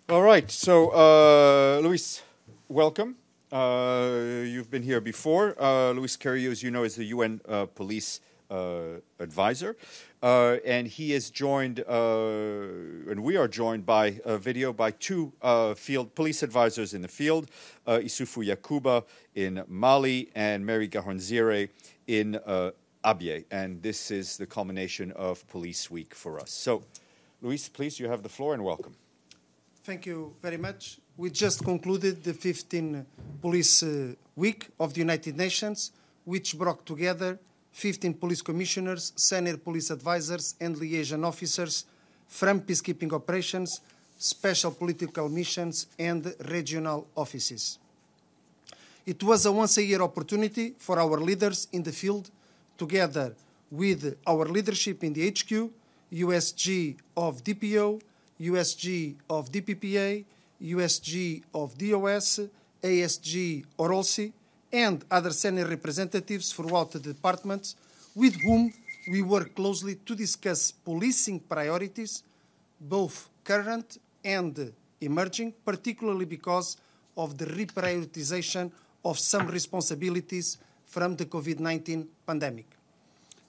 All right. So, Luis, welcome. You've been here before. Luis Carrilho, as you know, is the UN police advisor. And he is joined, and we are joined by video by two field police advisors in the field, Issoufou Yacouba in Mali and Mary Gahonzire in Abyei. And this is the culmination of Police Week for us. So, Luis, please, you have the floor and welcome. Thank you very much. We just concluded the 15th Police Week of the United Nations, which brought together 15 police commissioners, senior police advisors, and liaison officers from peacekeeping operations, special political missions, and regional offices. It was a once-a-year opportunity for our leaders in the field, together with our leadership in the HQ, USG of DPO, USG of DPPA, USG of DOS, ASG Orolsi, and other senior representatives throughout the departments with whom we work closely to discuss policing priorities, both current and emerging, particularly because of the reprioritization of some responsibilities from the COVID-19 pandemic.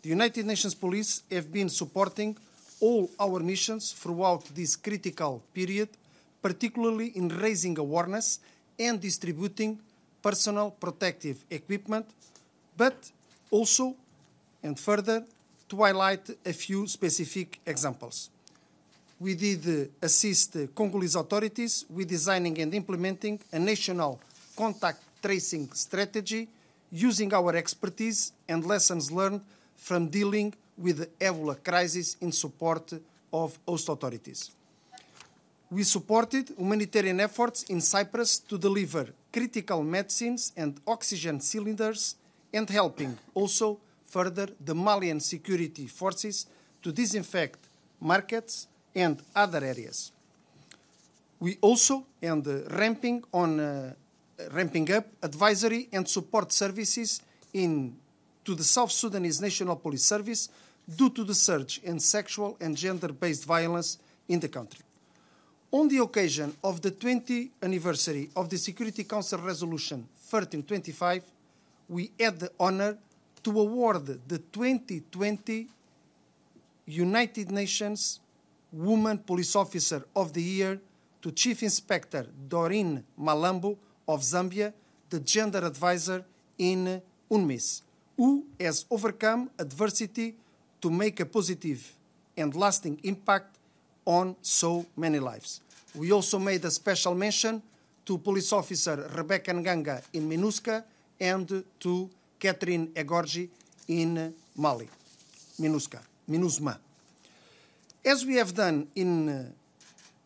The United Nations Police have been supporting all our missions throughout this critical period, particularly in raising awareness and distributing personal protective equipment, but also, and further, to highlight a few specific examples. We did assist Congolese authorities with designing and implementing a national contact tracing strategy using our expertise and lessons learned from dealing with the Ebola crisis in support of host authorities. We supported humanitarian efforts in Cyprus to deliver critical medicines and oxygen cylinders and helping also further the Malian security forces to disinfect markets and other areas. We also, ramping up advisory and support services to the South Sudanese National Police Service due to the surge in sexual and gender-based violence in the country. On the occasion of the 20th anniversary of the Security Council Resolution 1325, we had the honor to award the 2020 United Nations Woman Police Officer of the Year to Chief Inspector Doreen Malambo of Zambia, the gender advisor in UNMISS, who has overcome adversity to make a positive and lasting impact on so many lives. We also made a special mention to Police Officer Rebecca Nganga in MINUSCA and to Catherine Egorgi in Mali, MINUSMA. As we have done in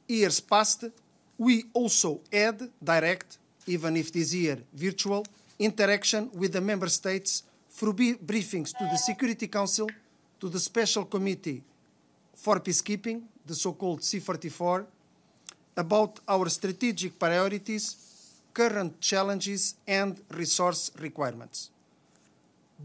years past, we also had direct, even if this year virtual, interaction with the Member States through briefings to the Security Council, to the Special Committee for Peacekeeping, the so-called C44, about our strategic priorities, current challenges, and resource requirements.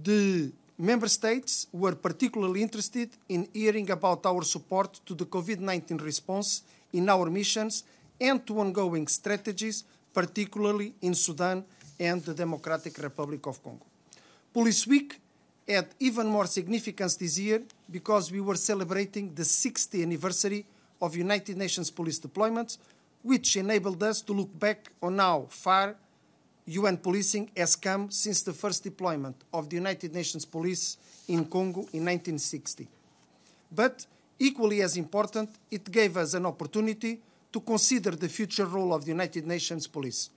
The Member States were particularly interested in hearing about our support to the COVID-19 response in our missions and to ongoing strategies, particularly in Sudan and the Democratic Republic of Congo. Police Week had even more significance this year because we were celebrating the 60th anniversary of United Nations Police deployments, which enabled us to look back on how far UN policing has come since the first deployment of the United Nations Police in Congo in 1960. But equally as important, it gave us an opportunity to consider the future role of the United Nations Police.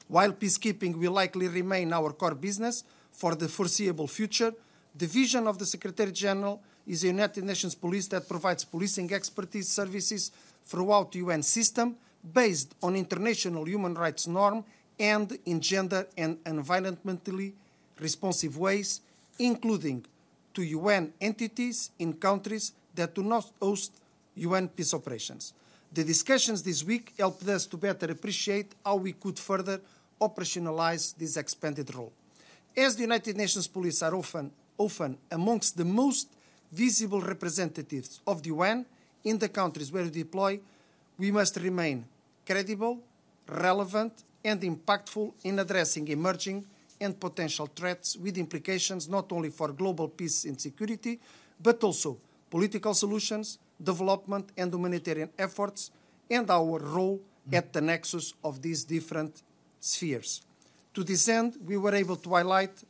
While peacekeeping will likely remain our core business for the foreseeable future, the vision of the Secretary-General is a United Nations Police that provides policing expertise services throughout the UN system based on international human rights norms and in gender and environmentally responsive ways, including to UN entities in countries that do not host UN peace operations. The discussions this week helped us to better appreciate how we could further operationalize this expanded role. As the United Nations Police are often amongst the most visible representatives of the UN in the countries where we deploy, We must remain credible, relevant, and impactful in addressing emerging and potential threats with implications not only for global peace and security, but also political solutions, development and humanitarian efforts, and our role at the nexus of these different spheres. To this end, we were able to highlight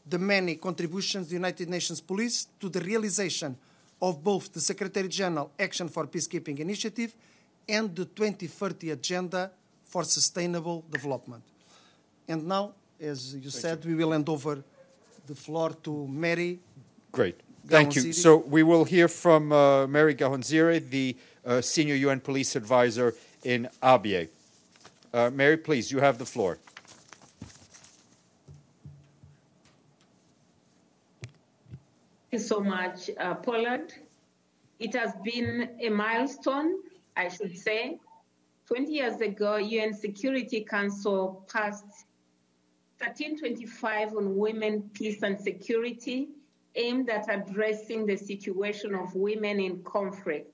the many contributions of the United Nations Police to the realization of both the Secretary-General Action for Peacekeeping Initiative and the 2030 Agenda for Sustainable Development. And now, as you said, we will hand over the floor to Mary. Great. Thank you. So we will hear from Mary Gahonzire, the Senior UN Police Advisor in Abyei. Mary, please, you have the floor. Thank you so much, Pollard. It has been a milestone, I should say. 20 years ago, UN Security Council passed 1325 on women, peace and security, aimed at addressing the situation of women in conflict.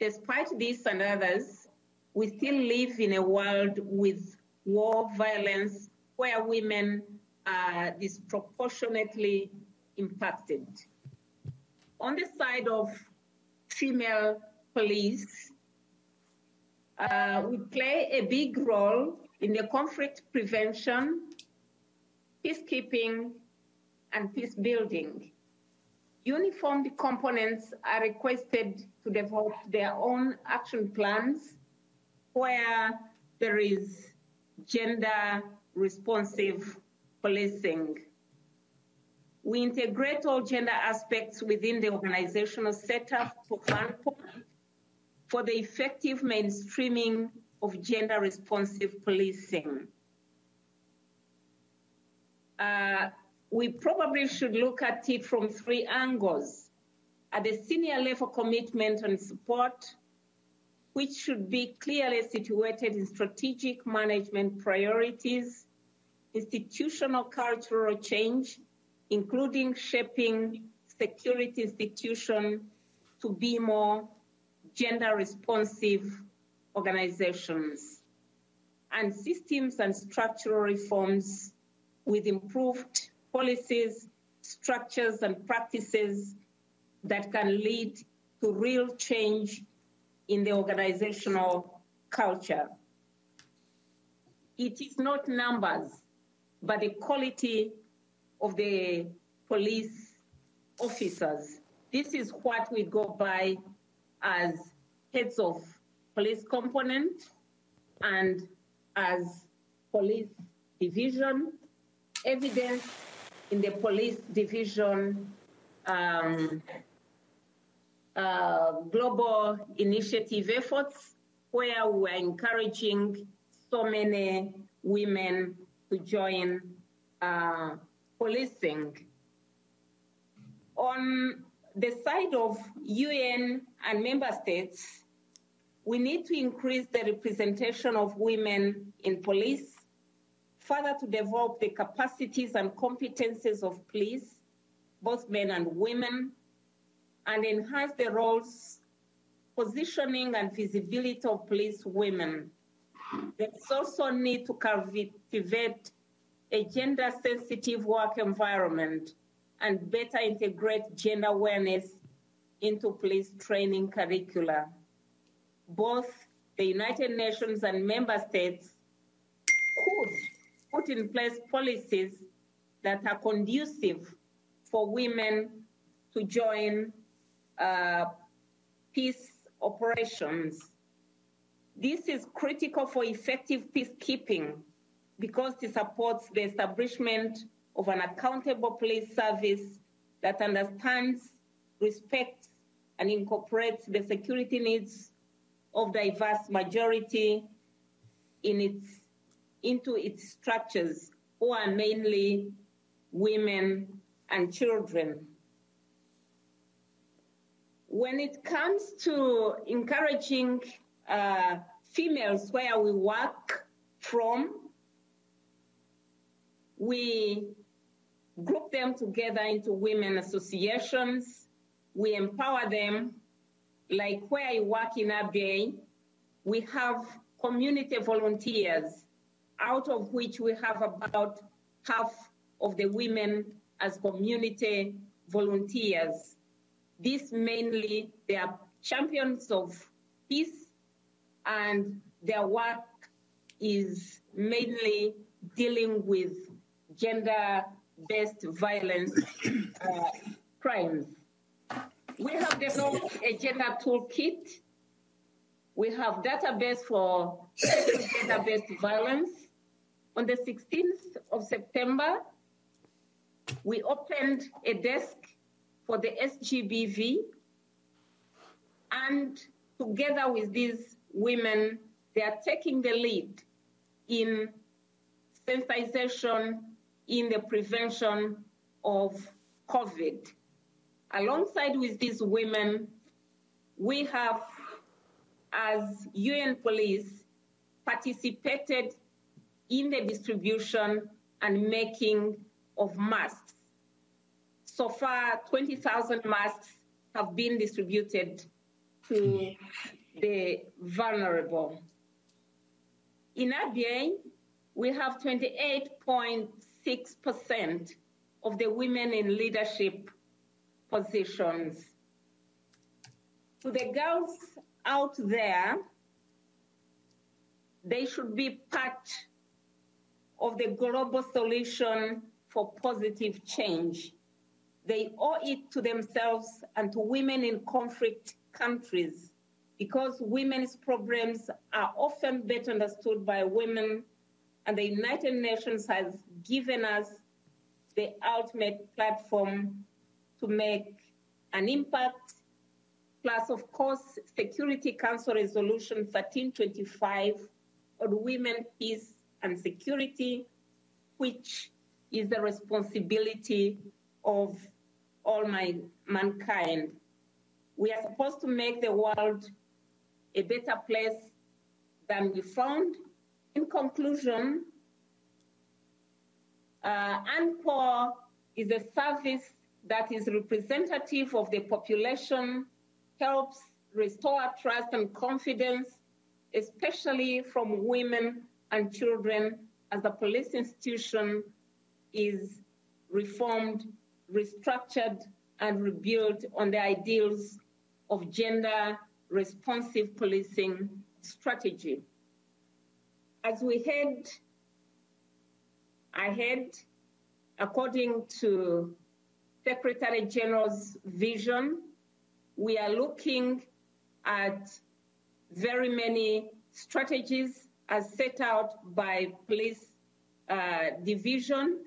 Despite this and others, we still live in a world with war, violence, where women are disproportionately impacted. On the side of female police, we play a big role in the conflict prevention, peacekeeping, and peace building. Uniformed components are requested to develop their own action plans where there is gender responsive policing. We integrate all gender aspects within the organizational setup for UNPOL for the effective mainstreaming of gender responsive policing. We probably should look at it from three angles. At the senior level commitment and support, which should be clearly situated in strategic management priorities, institutional cultural change, including shaping security institutions to be more gender responsive organizations, and systems and structural reforms with improved policies, structures, and practices that can lead to real change in the organizational culture. It is not numbers, but the quality of the police officers. This is what we go by as heads of police component and as police division. Evidence in the police division global initiative efforts where we are encouraging so many women to join policing. On the side of UN and member states, we need to increase the representation of women in police, further to develop the capacities and competences of police, both men and women, and enhance the roles, positioning, and visibility of police women. There's also need to cultivate a gender-sensitive work environment and better integrate gender awareness into police training curricula. Both the United Nations and member states could put in place policies that are conducive for women to join peace operations. This is critical for effective peacekeeping because it supports the establishment of an accountable police service that understands, respects, and incorporates the security needs of diverse majority into its structures, who are mainly women and children. When it comes to encouraging females where we work from, we group them together into women associations. We empower them, like where I work in Abyei, we have community volunteers, out of which we have about half of the women as community volunteers. These mainly, they are champions of peace, and their work is mainly dealing with gender-based violence crimes. We have developed a gender toolkit. We have database for gender-based violence. On the 16th of September, we opened a desk for the SGBV, and together with these women, they are taking the lead in sensitization in the prevention of COVID. Alongside with these women, we have, as UN Police, participated in the distribution and making of masks. So far, 20,000 masks have been distributed to the vulnerable. In Abyei, we have 28.6% of the women in leadership positions. To the girls out there, they should be part of the global solution for positive change. They owe it to themselves and to women in conflict countries, because women's problems are often better understood by women, and the United Nations has given us the ultimate platform to make an impact, plus, of course, Security Council Resolution 1325 on women, peace, and security, which is the responsibility of all mankind. We are supposed to make the world a better place than we found. In conclusion, UNPOL is a service that is representative of the population, helps restore trust and confidence, especially from women and children, as the police institution is reformed, restructured, and rebuilt on the ideals of gender-responsive policing strategy. As we head ahead, according to Secretary General's vision, we are looking at very many strategies as set out by police division,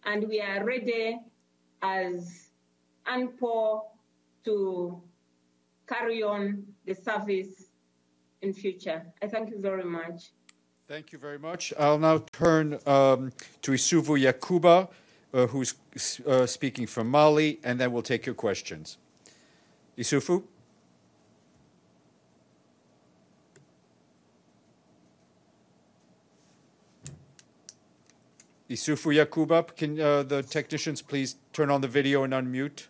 and we are ready as UNPOL to carry on the service in future. I thank you very much. Thank you very much. I'll now turn to Issoufou Yacouba, who's speaking from Mali, and then we'll take your questions. Issoufou? Issoufou Yacouba, can the technicians please turn on the video and unmute?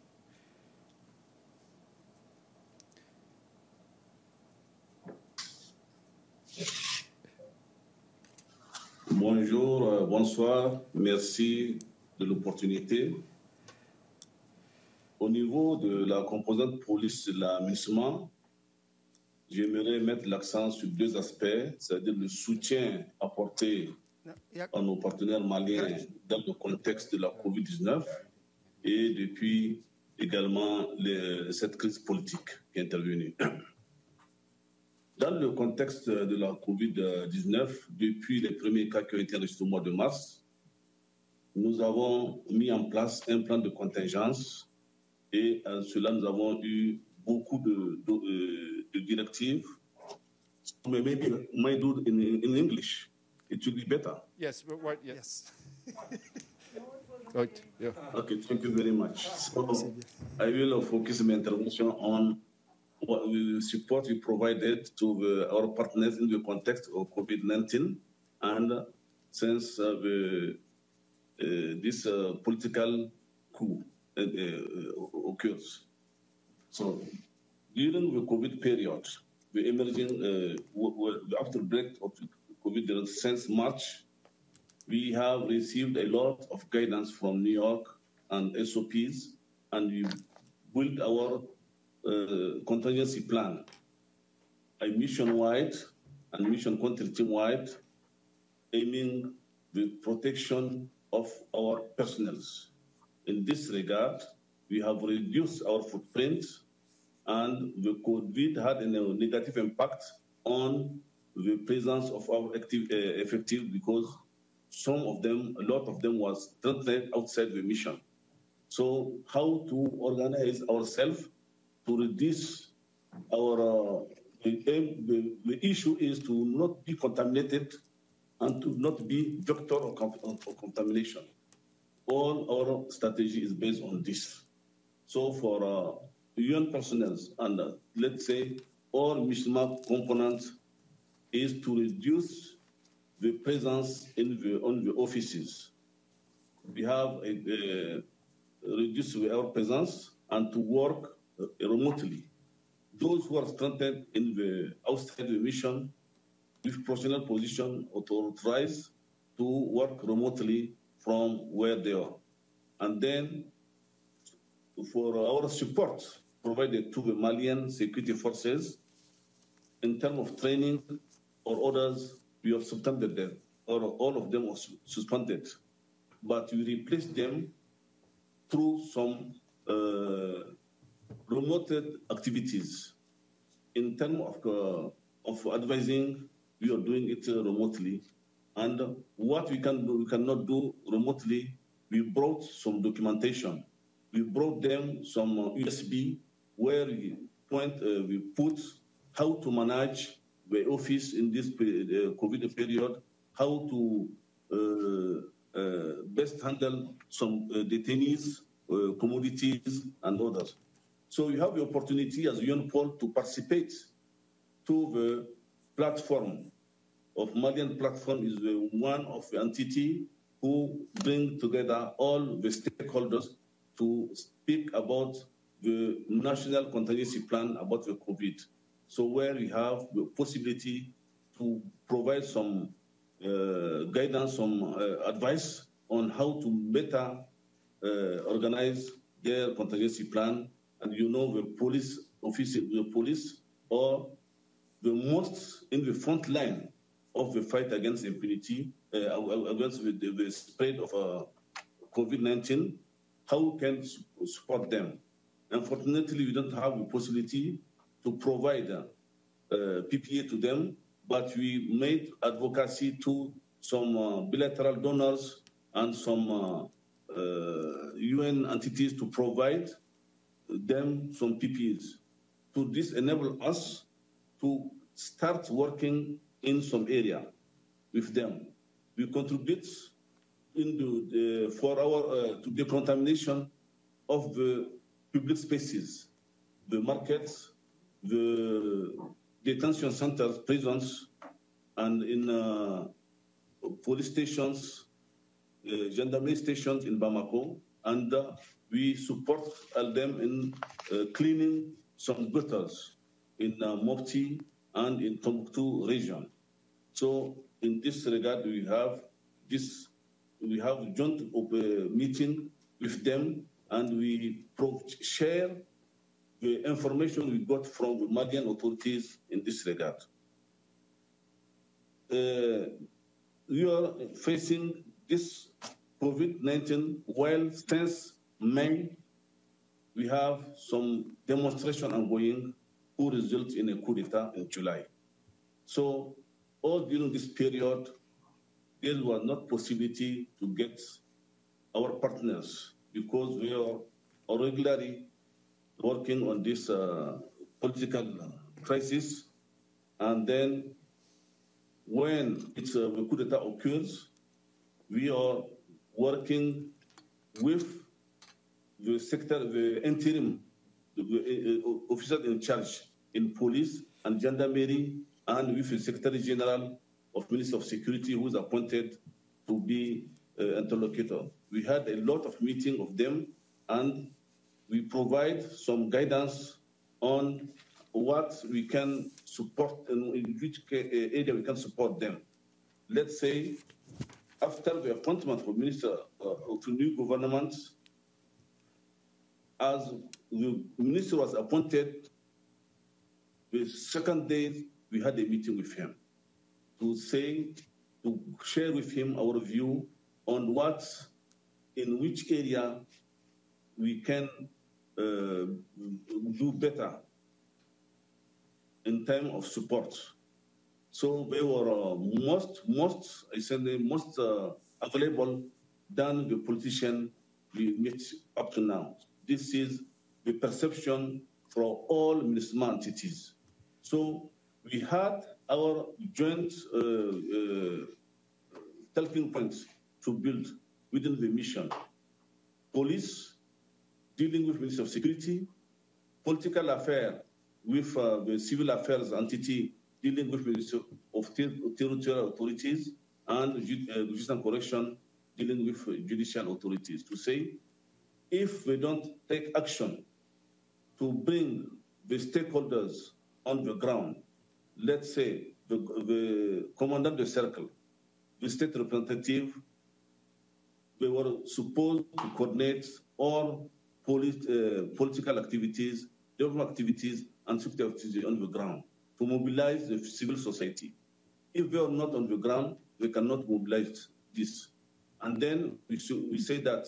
Bonjour, bonsoir, merci de l'opportunité. Au niveau de la composante police de la MINUSMA, j'aimerais mettre l'accent sur deux aspects, c'est-à-dire le soutien apporté à nos partenaires maliens dans le contexte de la COVID-19 et depuis également cette crise politique qui est intervenue. Dans le contexte de la COVID-19, depuis les premiers cas qui ont été enregistrés au mois de mars, nous avons mis en place un plan de contingence et en cela nous avons eu beaucoup de directives. Maybe I do in English. It will be better. Yes, but what? Yes. Right, yeah. Okay, thank you very much. So I will focus my intervention on what support we provided to our partners in the context of COVID-19 and since this political coup occurs. So during the COVID period, the emerging, the outbreak of COVID since March, we have received a lot of guidance from New York and SOPs, and we built our contingency plan, a mission-wide and mission country team-wide, aiming the protection of our personnel. In this regard, we have reduced our footprint, and the COVID had a negative impact on the presence of our effective, because some of them, a lot of them was translated outside the mission. So how to organize ourselves to reduce our, the issue is to not be contaminated and to not be vector of contamination. All our strategy is based on this. So for UN personnel and let's say all MINUSMA components is to reduce the presence on the offices. We have reduced our presence and to work remotely. Those who are stranded in the outside the mission with professional position authorized to work remotely from where they are. And then for our support provided to the Malian security forces in terms of training or orders, we have suspended them, or all of them was suspended. But we replaced them through some remote activities. In terms of advising, we are doing it remotely. And what we can do, we cannot do remotely, we brought some documentation. We brought them some USB where we put how to manage the office in this COVID period, how to best handle some detainees, commodities, and others. So you have the opportunity as UNPOL to participate to the platform of Malian platform is the one of the entity who bring together all the stakeholders to speak about the national contingency plan about the COVID. So where we have the possibility to provide some guidance, some advice on how to better organize their contingency plan. And you know the police officers, the police are the most in the front line of the fight against impunity, against the spread of COVID-19. How can support them? Unfortunately, we don't have the possibility to provide PPA to them, but we made advocacy to some bilateral donors and some UN entities to provide them some PPAs. To this enable us to start working in some area with them. We contribute for our to the contamination of the public spaces, the markets, the detention centers, prisons, and in police stations, gendarmerie stations in Bamako, and we support them in cleaning some gutters in Mopti and in Tombouctou region. So in this regard, we have joint meeting with them, and we share the information we got from the Malian authorities in this regard. We are facing this COVID-19 while since May, we have some demonstration ongoing who result in a coup d'etat in July. So all during this period, there was not possibility to get our partners because we are regularly working on this political crisis. And then when the coup d'etat occurs, we are working with the sector, the interim, the officer in charge in police and gendarmerie, and with the Secretary General of Ministry of Security, who is appointed to be interlocutor. We had a lot of meetings of them, and we provide some guidance on what we can support and in which area we can support them. Let's say, after the appointment of minister of new government, as the minister was appointed, the second day we had a meeting with him to share with him our view on in which area we can do better in terms of support. So they were most available than the politician we meet up to now. This is the perception for all MINUSMA entities. So we had our joint talking points to build within the mission. Police, dealing with Ministry of Security, political affairs with the civil affairs entity dealing with Ministry of Territorial Authorities, and Justice and Correction dealing with judicial authorities, to say, if we don't take action to bring the stakeholders on the ground, let's say the commandant of the circle, the state representative, they were supposed to coordinate all political activities, government activities, and security activities on the ground to mobilize the civil society. If they are not on the ground, they cannot mobilize this. And then we say that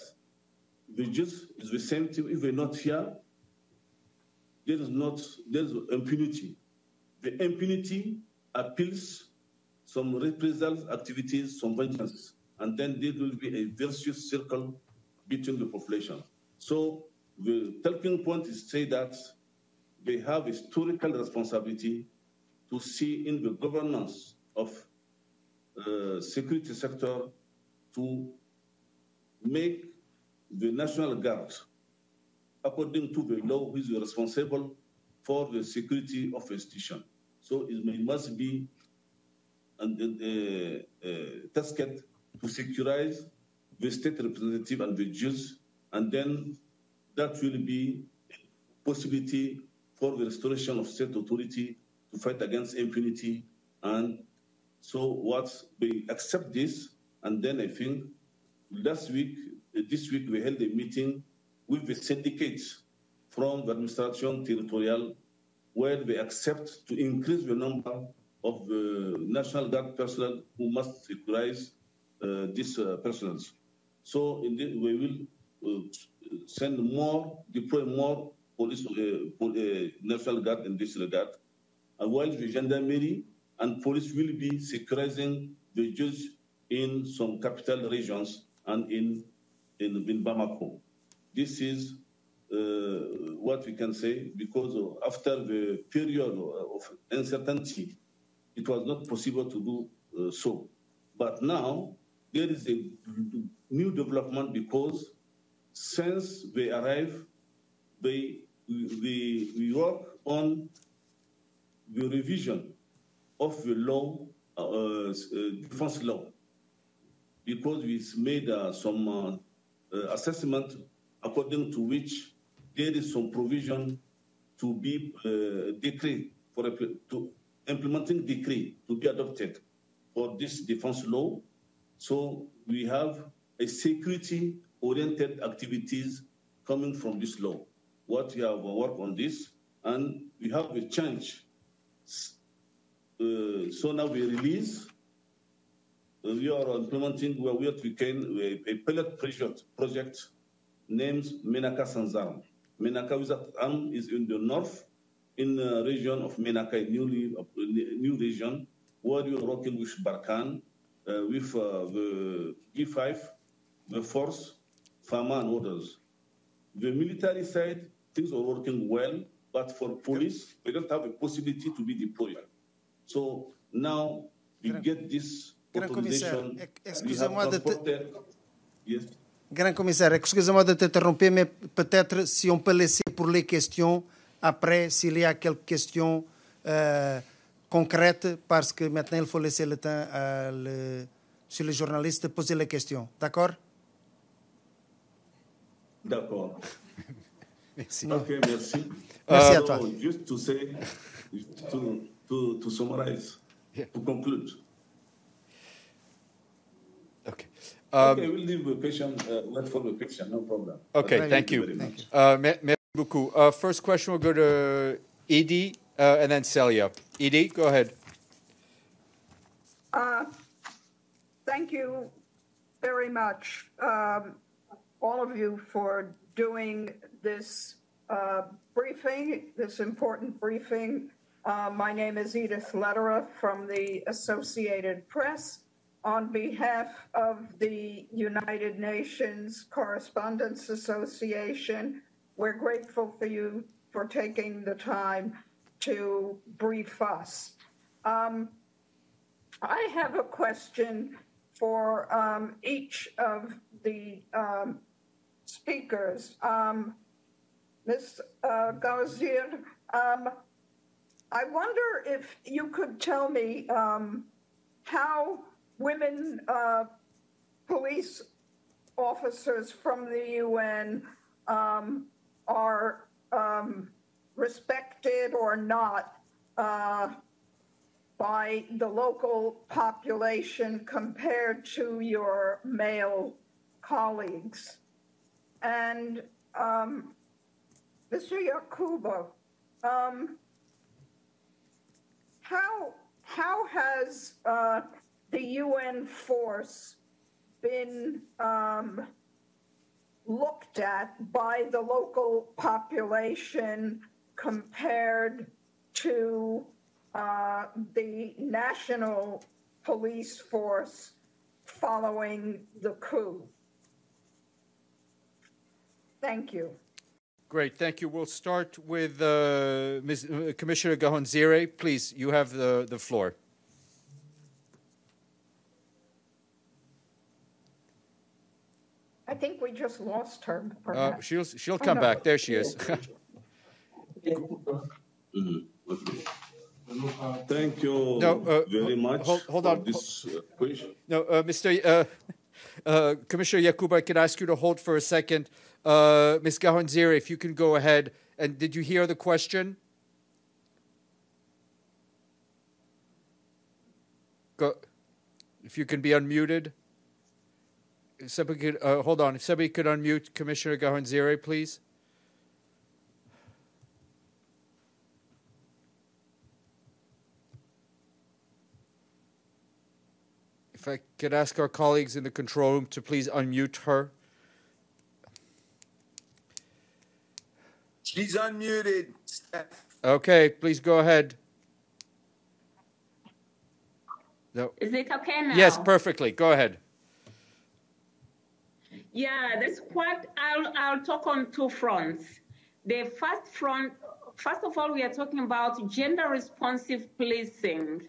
the just is the same thing. If they're not here, there's impunity. The impunity appeals some reprisals activities, some vengeance, and then there will be a vicious circle between the population. So the talking point is to say that they have historical responsibility to see in the governance of security sector to make the National Guard, according to the law, who is responsible for the security of a station. So it must be tasked to securize the state representative and the judge, and then that will be a possibility for the restoration of state authority to fight against impunity. And so we accept this, and then I think this week we held a meeting with the syndicates from the administration territorial, where they accept to increase the number of the National Guard personnel who must securize these personnel. So indeed, we will deploy more police, National Guard in this regard, while the gendarmerie and police will be securizing the judge in some capital regions and in Bamako. This is what we can say, because after the period of uncertainty, it was not possible to do so. But now there is a new development, because since they arrive, we work on the revision of the law, defense law, because we made some assessment according to which there is some provision to be decree to implementing decree to be adopted for this defense law. So we have a security-oriented activities coming from this law. What we have worked on this, and we have a change. So now we release. We are implementing a pilot project named Menaka Sanzarm. Menaka without arm is in the north, in the region of Menaka, a new region, where we are working with Barkhane, with the G5, the force, FAMA, and others. The military side, things are working well, but for police, we don't have a possibility to be deployed. So now we get this authorization. Yes. Grand commissaire, excusez-moi de t'interrompre, mais peut-être si on peut laisser pour les questions après, s'il y a quelques questions concrètes, parce que maintenant il faut laisser le temps sur les journalistes de poser les questions. D'accord? D'accord. Merci. Okay, merci. Merci à toi. So, just to say, to summarize, to conclude. Okay. Okay, we'll leave the question, wait for the question, no problem. Okay, thank you. Very much. Merci beaucoup. First question will go to Edie and then Celia. Edie, go ahead. Thank you very much, all of you, for doing this briefing, this important briefing. My name is Edith Lederer from the Associated Press. On behalf of the United Nations Correspondents Association, we're grateful for you for taking the time to brief us. I have a question for each of the speakers. Ms. Gahonzire, I wonder if you could tell me how women police officers from the UN are respected or not by the local population compared to your male colleagues. And Mr. Yacouba, how has the UN force been looked at by the local population compared to the national police force following the coup? Thank you. Great, thank you. We'll start with Commissioner Gahonzire. Please, you have the floor. I think we just lost her. She'll come back. There she is. Thank you very much hold for on. this question. No, Commissioner Yacouba, I can ask you to hold for a second. Ms. Gahonzire, if you can go ahead. And did you hear the question? Go. If you can be unmuted. If somebody could, hold on. If somebody could unmute Commissioner Gahonzire, please. If I could ask our colleagues in the control room to please unmute her. She's unmuted, Steph. Okay, please go ahead. No. Is it okay now? Yes, perfectly. Go ahead. Yeah, that's what I'll talk on two fronts. The first front, first of all, we are talking about gender responsive policing.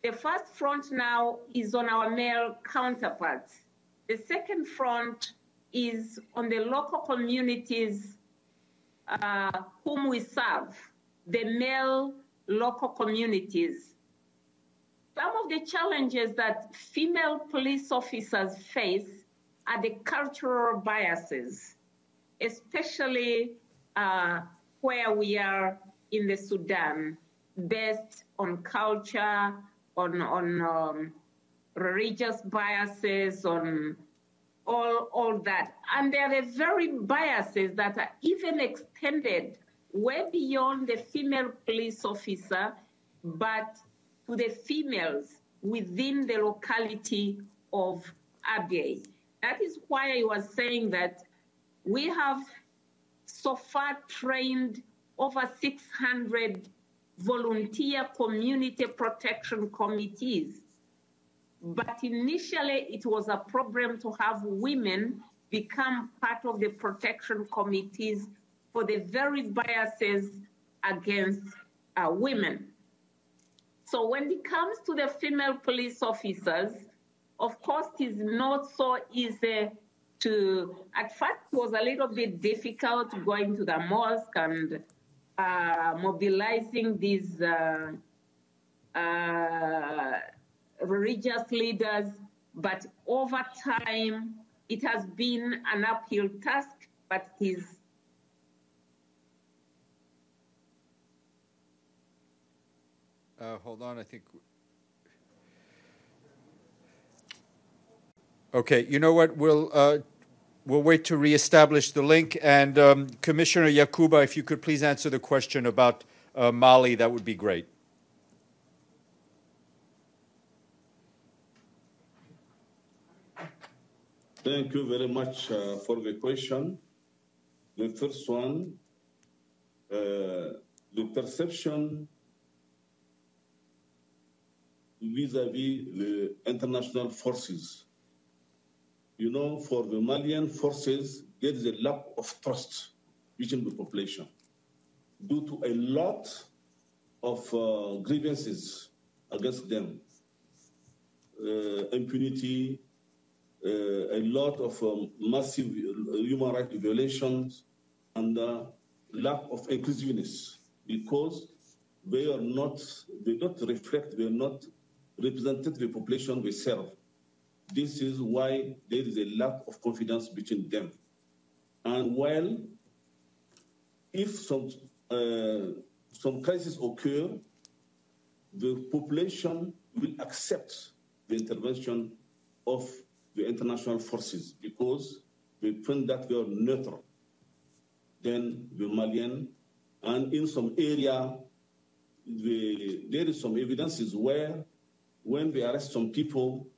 The first front now is on our male counterparts. The second front is on the local communities whom we serve, the male local communities. Some of the challenges that female police officers face are the cultural biases, especially where we are in the Sudan, based on culture, on religious biases, on all that. And there are very biases that are even extended way beyond the female police officer, but to the females within the locality of Abyei. That is why I was saying that we have so far trained over 600 volunteer community protection committees. But initially, it was a problem to have women become part of the protection committees for the very biases against women. So when it comes to the female police officers, of course, it's not so easy to, at first it was a little bit difficult going to the mosque and mobilizing these religious leaders, but over time, it has been an uphill task, but it is Hold on, I think. Okay, you know what? We'll wait to reestablish the link. And Commissioner Yacouba, if you could please answer the question about Mali, that would be great. Thank you very much for the question. The first one, the perception vis-à-vis the international forces. You know, for the Malian forces, there is a lack of trust within the population due to a lot of grievances against them, impunity, a lot of massive human rights violations, and lack of inclusiveness, because they don't reflect, they are not represented the population they serve. This is why there is a lack of confidence between them. And while if some crises occur, the population will accept the intervention of the international forces because they find that they are neutral than the Malian. And in some area, there is some evidences where when they arrest some people,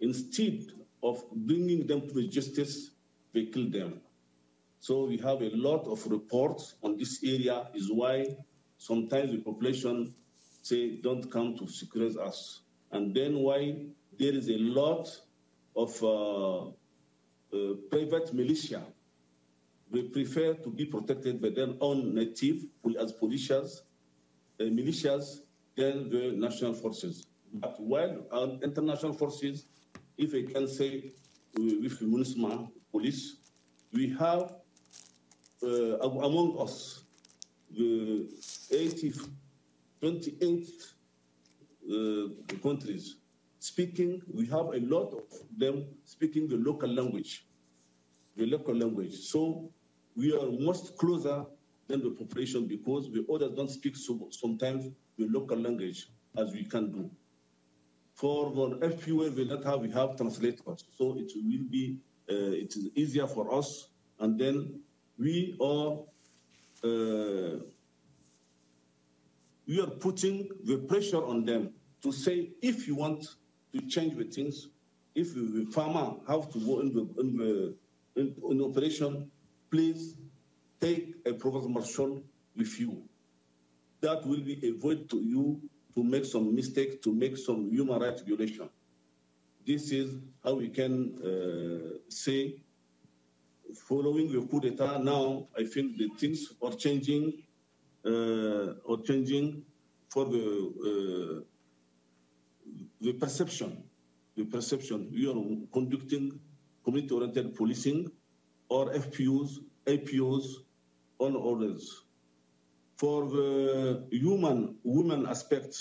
instead of bringing them to the justice, they kill them. So we have a lot of reports on this area, is why sometimes the population say, don't come to secure us. And then why there is a lot of private militia. They prefer to be protected by their own native as militias than the national forces. But while our international forces, if I can say with the MINUSMA police, we have among us the 28 countries speaking, we have a lot of them speaking the local language. So we are most closer than the population because the others don't speak sometimes the local language as we can do. For the FPU, we have translators, so it will be it is easier for us. And then we are putting the pressure on them to say, if you want to change the things, if the farmer have to go in operation, please take a provost marshal with you. That will be a void to you to make some mistake, to make some human rights violation. This is how we can say, following the coup d'etat now, I think the things are changing for the perception. We are conducting community-oriented policing or FPUs, APOs, on orders. For the women aspect,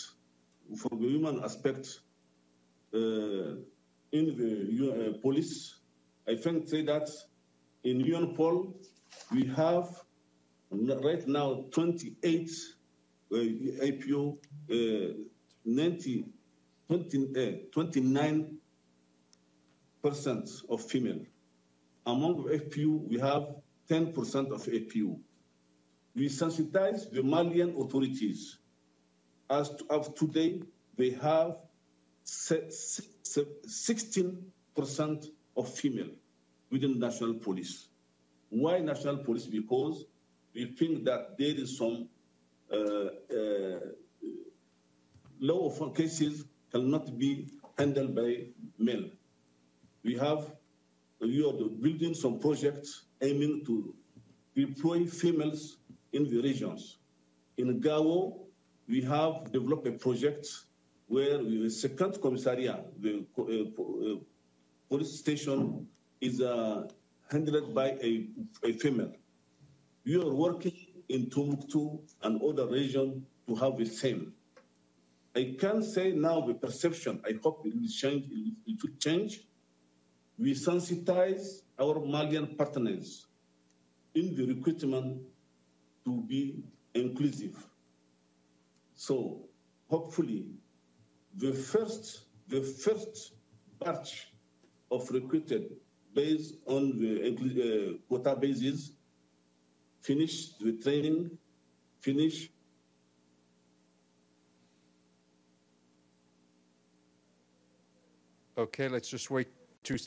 in the police, I think say that in UNPOL we have right now 28 APO, 29% of female. Among the FPU, we have 10% of APU. We sensitize the Malian authorities. As of today, they have 16% of female within national police. Why national police? Because we think that there is some law of cases cannot be handled by men. We are building some projects aiming to deploy females in the regions. In Gao, we have developed a project where the second commissariat, the police station, is handled by a female. We are working in Tombouctou and other regions to have the same. I can say now the perception, I hope it will change, it will change. We sensitize our Malian partners in the recruitment to be inclusive. So hopefully, the first batch of recruited based on the quota basis finish the training, finish. Okay, let's just wait to.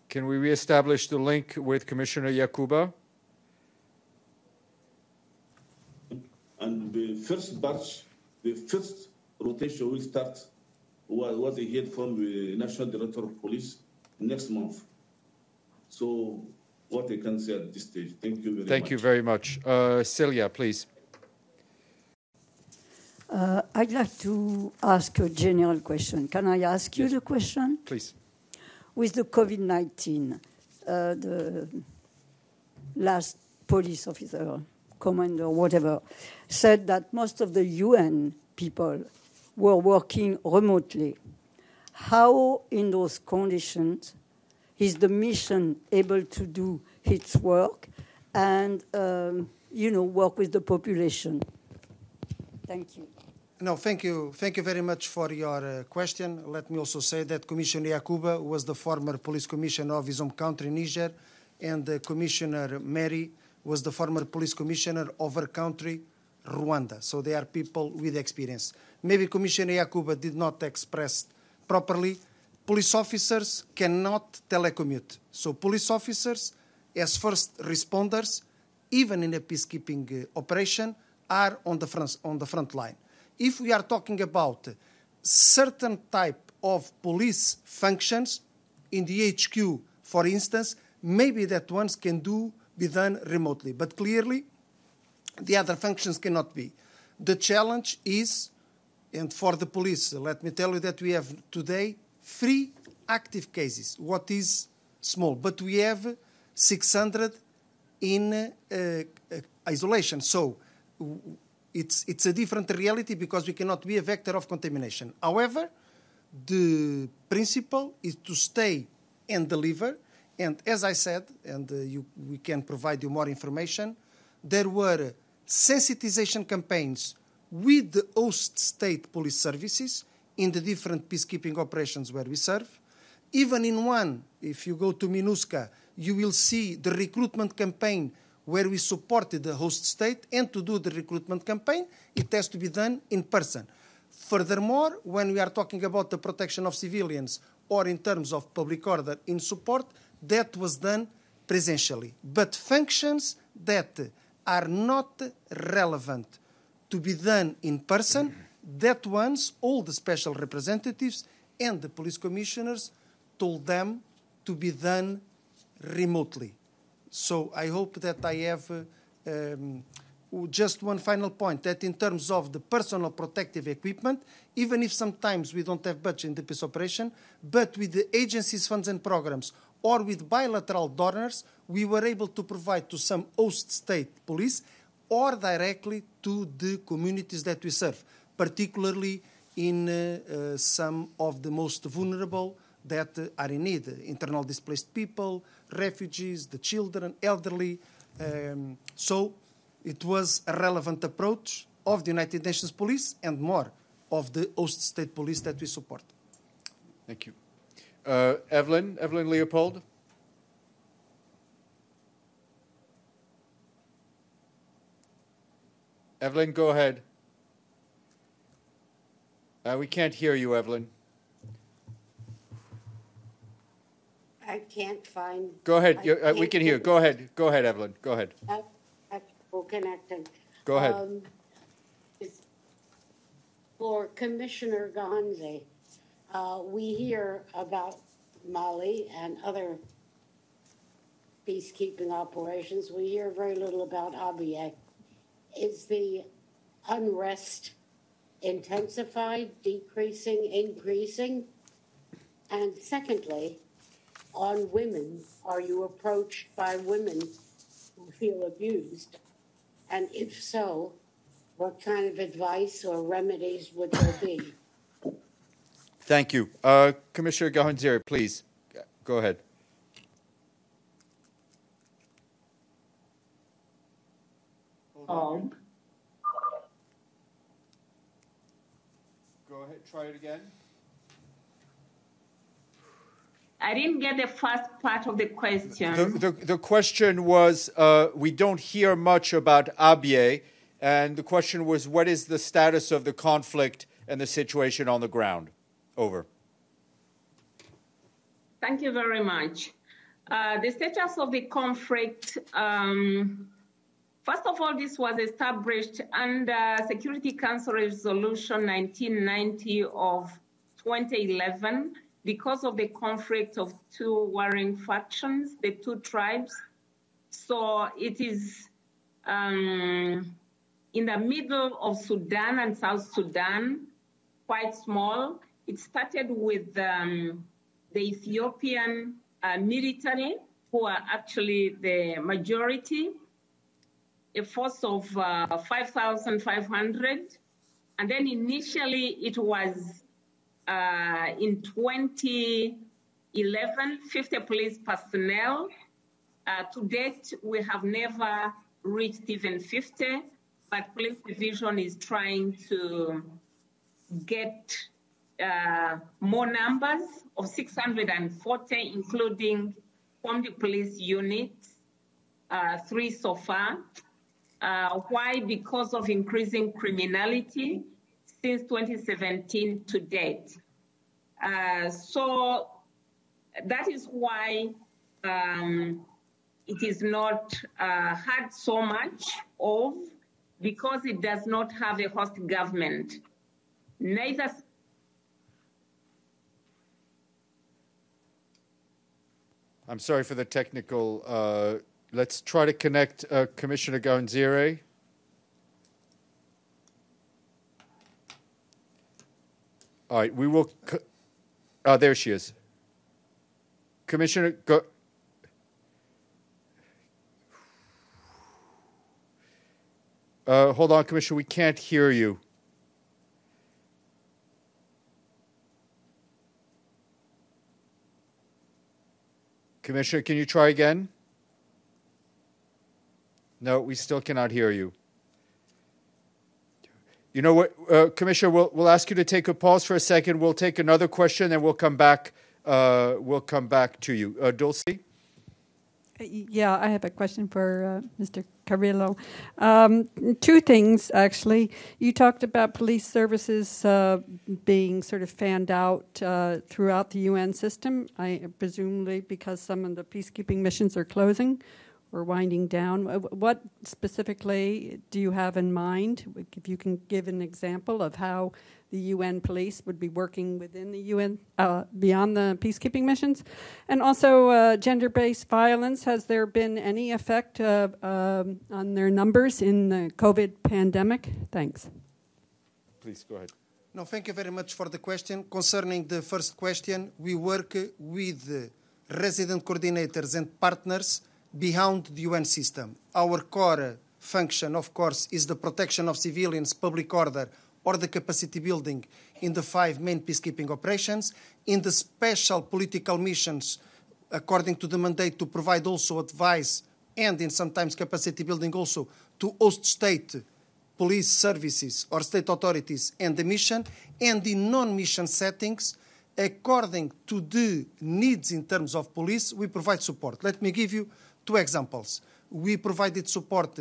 Can we reestablish the link with Commissioner Yacouba? And the first batch, the first rotation will start, what I heard from the National Director of Police, next month. So what I can say at this stage. Thank you very much. Thank you very much. Celia, please. I'd like to ask a general question. Can I ask you the question? Please. With the COVID-19, the last police officer, commander, whatever, said that most of the UN people were working remotely. How, in those conditions, is the mission able to do its work and, work with the population? Thank you. No, thank you. Thank you very much for your question. Let me also say that Commissioner Yacouba was the former police commissioner of his home country, Niger, and Commissioner Mary was the former police commissioner of her country, Rwanda. So they are people with experience. Maybe Commissioner Yacouba did not express properly. Police officers cannot telecommute. So police officers, as first responders, even in a peacekeeping operation, are on the front line. If we are talking about certain type of police functions in the HQ, for instance, maybe that ones can be done remotely. But clearly, the other functions cannot be. The challenge is, and for the police, let me tell you that we have today 3 active cases. What is small? But we have 600 in isolation. So it's a different reality because we cannot be a vector of contamination. However, the principle is to stay and deliver. And as I said, and we can provide you more information, there were sensitization campaigns with the host state police services in the different peacekeeping operations where we serve. Even in one, if you go to MINUSMA, you will see the recruitment campaign where we supported the host state, and to do the recruitment campaign, it has to be done in person. Furthermore, when we are talking about the protection of civilians or in terms of public order in support, that was done presentially. But functions that are not relevant to be done in person, that ones, all the special representatives and the police commissioners told them to be done remotely. So I hope that I have just one final point, that in terms of the personal protective equipment, even if sometimes we don't have budget in the peace operation, but with the agency's funds and programs or with bilateral donors, we were able to provide to some host state police or directly to the communities that we serve, particularly in some of the most vulnerable that are in need, internal displaced people, refugees, the children, elderly. So it was a relevant approach of the United Nations Police and more of the host state police that we support. Thank you. Evelyn Leopold. Evelyn, go ahead. We can't hear you, Evelyn. I can't find. Go ahead. We can hear. Go ahead. Go ahead, Evelyn. Go ahead. Connecting. Go ahead. For Commissioner Gahonzire, we hear about Mali and other peacekeeping operations. We hear very little about Abyei. Is the unrest intensified, decreasing, increasing? And secondly, on women, are you approached by women who feel abused? And if so, what kind of advice or remedies would there be? Thank you. Commissioner Gahonzire, please, go ahead. Oh. Go ahead, try it again. I didn't get the first part of the question. The question was, we don't hear much about Abyei, and the question was, what is the status of the conflict and the situation on the ground? Over. Thank you very much. The status of the conflict, first of all, this was established under Security Council Resolution 1990 of 2011 because of the conflict of two warring factions, the two tribes. So it is in the middle of Sudan and South Sudan, quite small. It started with the Ethiopian military, who are actually the majority, a force of 5,500. And then initially it was in 2011, 50 police personnel. To date, we have never reached even 50, but police division is trying to get more numbers of 640, including from the police units, 3 so far. Why? Because of increasing criminality since 2017 to date. So that is why it is not had so much of, because it does not have a host government. Neither. I'm sorry for the technical. Let's try to connect Commissioner Gahonzire. All right, we will. There she is. Commissioner, go. Hold on, Commissioner, we can't hear you. Commissioner, can you try again? No, we still cannot hear you. You know what, Commissioner, we'll ask you to take a pause for a second. We'll take another question, and we'll come back. We'll come back to you, Dulcie. Yeah, I have a question for Mr. Carrilho. 2 things, actually. You talked about police services being sort of fanned out throughout the UN system, presumably because some of the peacekeeping missions are closing or winding down. What specifically do you have in mind? If you can give an example of how the UN police would be working within the UN beyond the peacekeeping missions. And also gender-based violence, has there been any effect on their numbers in the COVID pandemic? Thanks. Please go ahead. No, thank you very much for the question. Concerning the first question, we work with resident coordinators and partners beyond the UN system. Our core function, of course, is the protection of civilians, public order, or the capacity building in the 5 main peacekeeping operations. In the special political missions, according to the mandate, to provide also advice and in sometimes capacity building also to host state police services or state authorities and the mission. And in non-mission settings, according to the needs in terms of police, we provide support. Let me give you 2 examples. We provided support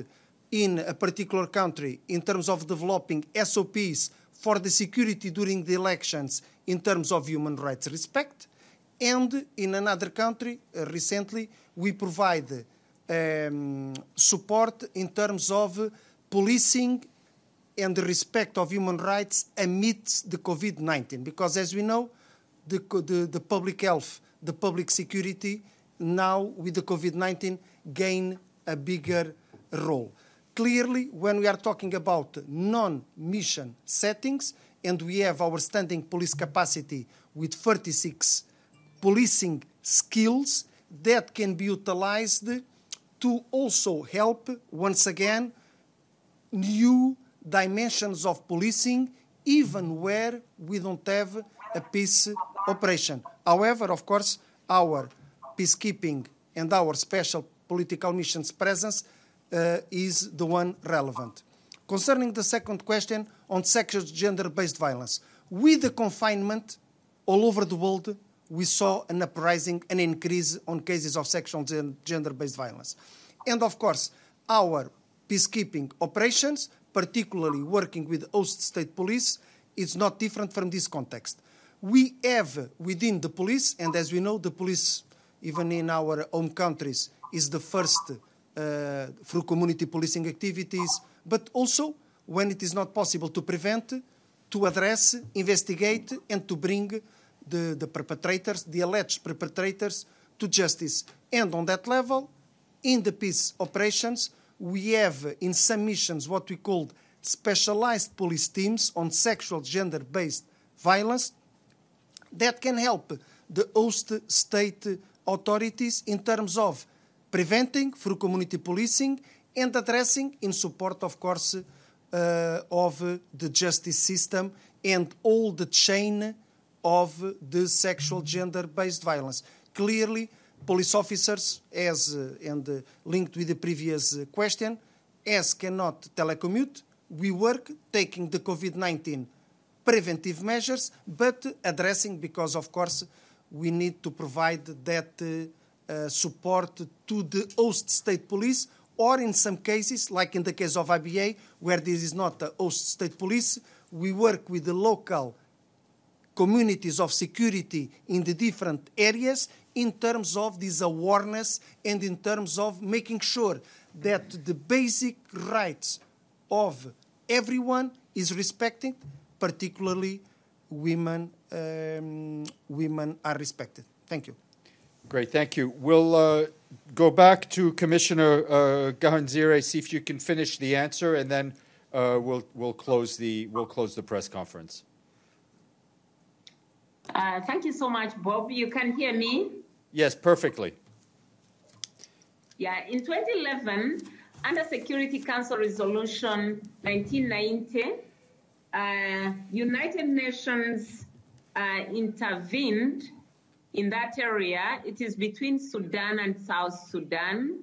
in a particular country in terms of developing SOPs for the security during the elections in terms of human rights respect. And in another country, recently, we provide support in terms of policing and the respect of human rights amidst the COVID-19. Because as we know, the public health, the public security, now with the COVID-19 gain a bigger role. Clearly, when we are talking about non-mission settings, and we have our standing police capacity with 36 policing skills that can be utilized to also help, once again, new dimensions of policing, even where we don't have a peace operation. However, of course, our peacekeeping and our special political missions presence is the one relevant. Concerning the second question on sexual gender-based violence, with the confinement all over the world, we saw an uprising, an increase on cases of sexual gender-based violence. And of course, our peacekeeping operations, particularly working with host state police, is not different from this context. We have within the police, and as we know, the police, even in our home countries, is the first through community policing activities, but also, when it is not possible to prevent, to address, investigate, and to bring the perpetrators, the alleged perpetrators, to justice. And on that level, in the peace operations, we have in some missions what we call specialized police teams on sexual gender-based violence that can help the host state authorities in terms of preventing through community policing and addressing in support, of course, of the justice system and all the chain of the sexual gender-based violence. Clearly, police officers, as and linked with the previous question, as cannot telecommute, we work taking the COVID-19 preventive measures, but addressing, because of course we need to provide that support to the host state police, or in some cases, like in the case of Abyei, where this is not the host state police, we work with the local communities of security in the different areas in terms of this awareness and in terms of making sure that the basic rights of everyone is respected, particularly women are respected. Thank you. Great, thank you. We'll go back to Commissioner Gahonzire, see if you can finish the answer, and then we'll close the press conference. Thank you so much, Bob. You can hear me? Yes, perfectly. Yeah, in 2011, under Security Council Resolution 1990, United Nations intervened in that area. It is between Sudan and South Sudan.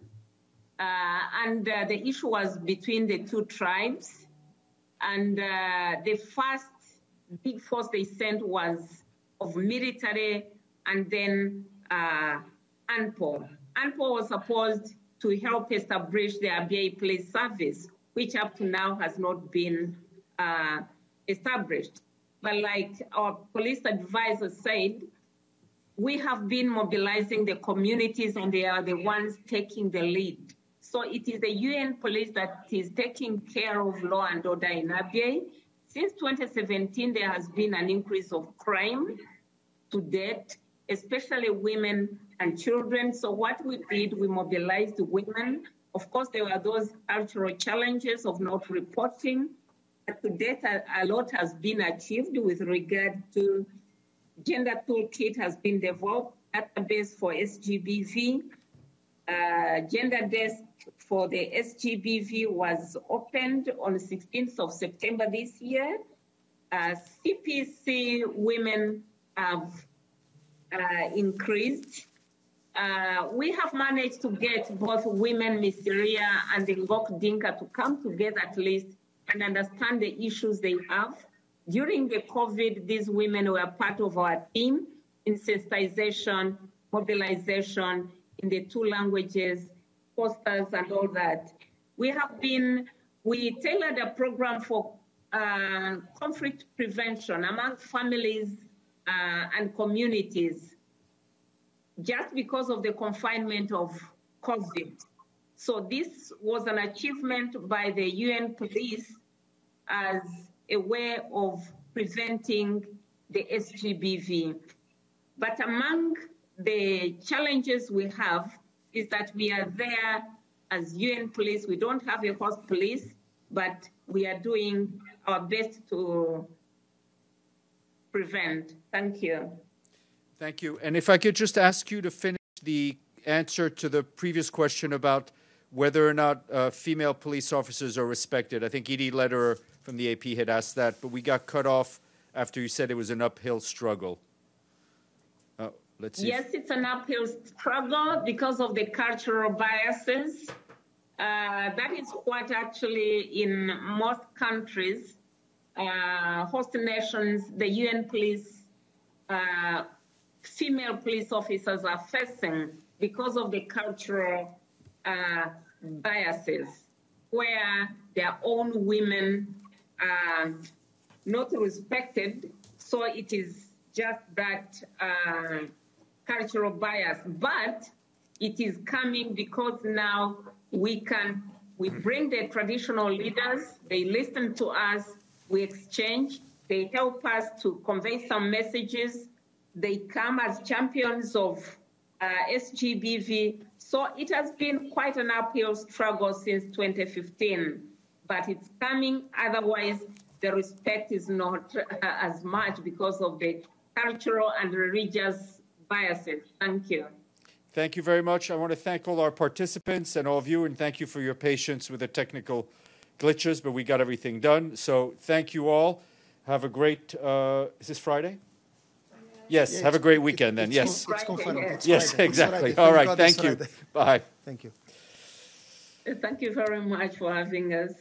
And the issue was between the two tribes. And the first big force they sent was of military, and then UNPOL. UNPOL was supposed to help establish the Abyei police service, which up to now has not been established. But like our police advisor said, we have been mobilizing the communities, and they are the ones taking the lead. So it is the UN police that is taking care of law and order in Abyei. Since 2017, there has been an increase of crime to date, especially women and children. So what we did, we mobilized the women. Of course, there were those cultural challenges of not reporting. But to date, a lot has been achieved with regard to gender toolkit has been developed, database for SGBV. Gender desk for the SGBV was opened on the 16th of September this year. CPC women have increased. We have managed to get both women, Mysteria and the Ngok Dinka to come together at least and understand the issues they have. During the COVID, these women were part of our team in sensitization, mobilization in the two languages, posters and all that. We tailored a program for conflict prevention among families and communities just because of the confinement of COVID. So this was an achievement by the UN police as a way of preventing the SGBV. But among the challenges we have is that we are there as UN police. We don't have a host police, but we are doing our best to prevent. Thank you. Thank you. And if I could just ask you to finish the answer to the previous question about whether or not female police officers are respected. I think Edie Lederer from the AP had asked that, but we got cut off after you said it was an uphill struggle. Let's see. Yes, it's an uphill struggle because of the cultural biases. That is what actually in most countries, host nations, the UN police, female police officers are facing because of the cultural biases, where their own women are not respected. So it is just that cultural bias. But it is coming because now we bring the traditional leaders, they listen to us, we exchange, they help us to convey some messages, they come as champions of SGBV. So it has been quite an uphill struggle since 2015, but it's coming. Otherwise, the respect is not as much because of the cultural and religious biases. Thank you. Thank you very much. I want to thank all our participants and all of you, and thank you for your patience with the technical glitches, but we got everything done. So thank you all. Have a great, is this Friday? Yes, yeah, have a great weekend then. Yes. It's confirmed. It's yes, Friday. exactly. It's all right, thank you. Bye. Thank you. Thank you very much for having us.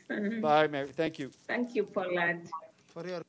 Bye, Mary. Thank you. Thank you, Paulette. For your